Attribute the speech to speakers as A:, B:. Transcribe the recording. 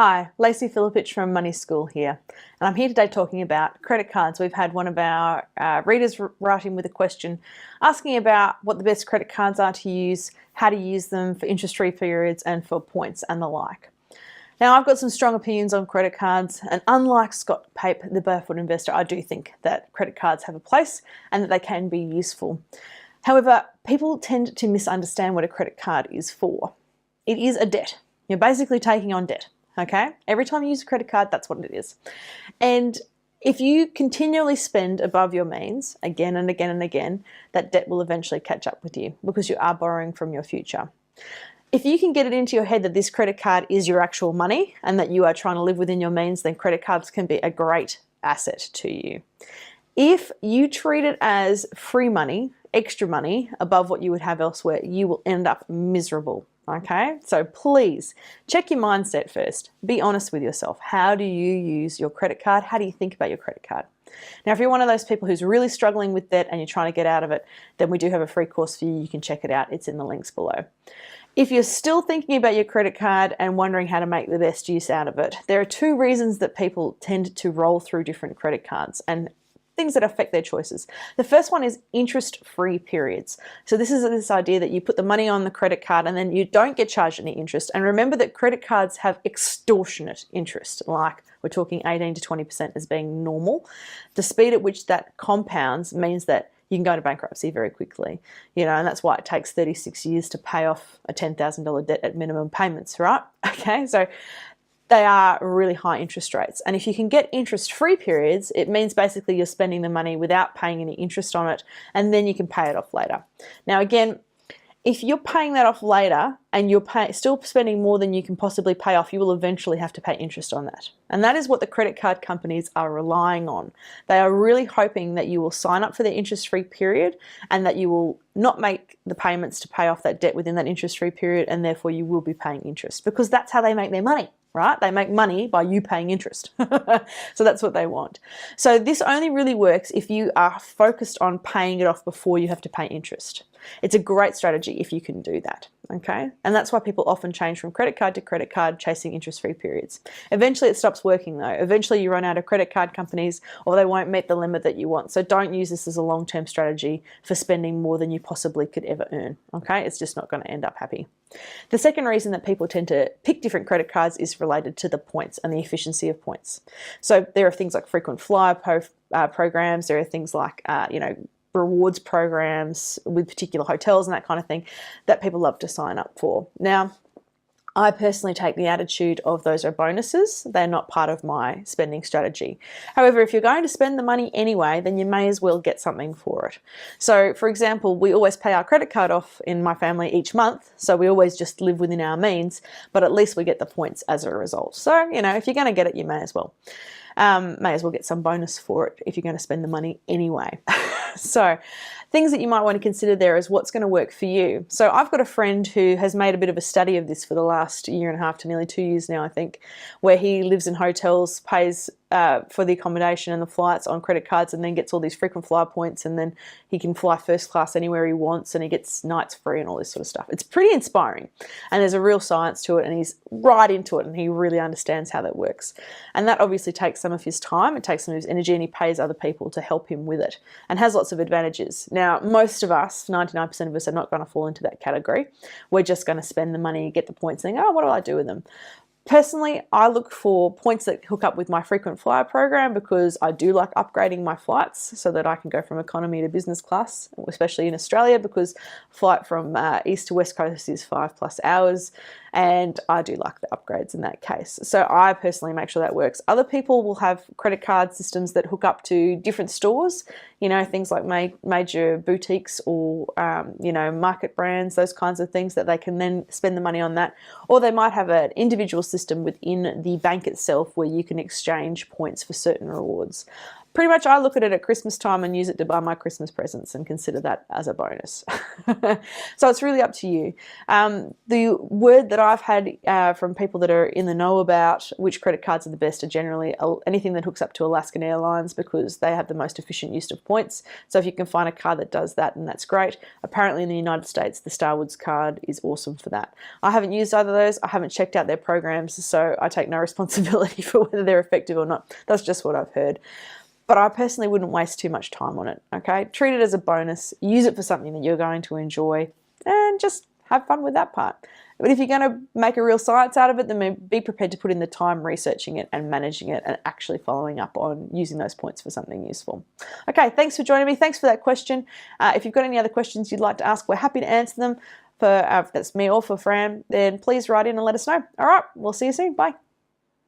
A: Hi, Lacey Filipich from Money School here, and I'm here today talking about credit cards. We've had one of our readers writing with a question asking about what the best credit cards are to use, how to use them for interest-free periods and for points and the like. Now, I've got some strong opinions on credit cards, and unlike Scott Pape, the barefoot investor, I do think that credit cards have a place and that they can be useful. However, people tend to misunderstand what a credit card is for. It is a debt. You're basically taking on debt. Okay? Every time you use a credit card, that's what it is. And if you continually spend above your means again and again and again, that debt will eventually catch up with you because you are borrowing from your future. If you can get it into your head that this credit card is your actual money and that you are trying to live within your means, then credit cards can be a great asset to you. If you treat it as free money, extra money above what you would have elsewhere, you will end up miserable. Okay, so please check your mindset first. Be honest with yourself. How do you use your credit card? How do you think about your credit card? Now, if you're one of those people who's really struggling with debt and you're trying to get out of it, then we do have a free course for you. You can check it out. It's in the links below. If you're still thinking about your credit card and wondering how to make the best use out of it, there are two reasons that people tend to roll through different credit cards and things that affect their choices. The first one is interest-free periods. So this is this idea that you put the money on the credit card and then you don't get charged any interest. And remember that credit cards have extortionate interest, like we're talking 18 to 20% as being normal. The speed at which that compounds means that you can go into bankruptcy very quickly, and that's why it takes 36 years to pay off a $10,000 debt at minimum payments, right? Okay, so they are really high interest rates. And if you can get interest-free periods, it means basically you're spending the money without paying any interest on it, and then you can pay it off later. Now again, if you're paying that off later and you're still spending more than you can possibly pay off, you will eventually have to pay interest on that. And that is what the credit card companies are relying on. They are really hoping that you will sign up for the interest-free period and that you will not make the payments to pay off that debt within that interest-free period, and therefore you will be paying interest, because that's how they make their money. Right? They make money by you paying interest. So that's what they want. So this only really works if you are focused on paying it off before you have to pay interest. It's a great strategy if you can do that. Okay? And that's why people often change from credit card to credit card chasing interest-free periods. Eventually it stops working though. Eventually you run out of credit card companies or they won't meet the limit that you want. So don't use this as a long-term strategy for spending more than you possibly could ever earn. Okay? It's just not going to end up happy. The second reason that people tend to pick different credit cards is related to the points and the efficiency of points. So there are things like frequent flyer programs. There are things like, rewards programs with particular hotels and that kind of thing that people love to sign up for. Now, I personally take the attitude of those are bonuses. They're not part of my spending strategy. However, if you're going to spend the money anyway, then you may as well get something for it. So, for example, we always pay our credit card off in my family each month, so we always just live within our means, but at least we get the points as a result. So, if you're going to get it, you may as well. Get some bonus for it if you're going to spend the money anyway. So things that you might want to consider there is what's going to work for you. So I've got a friend who has made a bit of a study of this for the last year and a half to nearly 2 years now, I think, where he lives in hotels, pays for the accommodation and the flights on credit cards, and then gets all these frequent flyer points, and then he can fly first class anywhere he wants, and he gets nights free and all this sort of stuff. It's pretty inspiring, and there's a real science to it, and he's right into it, and he really understands how that works. And that obviously takes some of his time, it takes some of his energy, and he pays other people to help him with it, and has lots of advantages. Now, most of us, 99% of us, are not going to fall into that category. We're just going to spend the money, get the points, and think, oh, what do I do with them? Personally, I look for points that hook up with my frequent flyer program because I do like upgrading my flights so that I can go from economy to business class, especially in Australia, because flight from east to west coast is 5+ hours, and I do like the upgrades in that case. So I personally make sure that works. Other people will have credit card systems that hook up to different stores, things like major boutiques or, market brands, those kinds of things that they can then spend the money on that. Or they might have an individual system within the bank itself where you can exchange points for certain rewards. Pretty much I look at it at Christmas time and use it to buy my Christmas presents and consider that as a bonus. So it's really up to you. The word that I've had from people that are in the know about which credit cards are the best are generally anything that hooks up to Alaskan Airlines, because they have the most efficient use of points. So if you can find a card that does that, then that's great. Apparently in the United States, the Starwoods card is awesome for that. I haven't used either of those. I haven't checked out their programs, so I take no responsibility for whether they're effective or not. That's just what I've heard. But I personally wouldn't waste too much time on it, okay? Treat it as a bonus, use it for something that you're going to enjoy, and just have fun with that part. But if you're going to make a real science out of it, then be prepared to put in the time researching it and managing it and actually following up on using those points for something useful. Okay, thanks for joining me. Thanks for that question. If you've got any other questions you'd like to ask, we're happy to answer them. If that's me or for Fran, then please write in and let us know. All right, we'll see you soon. Bye.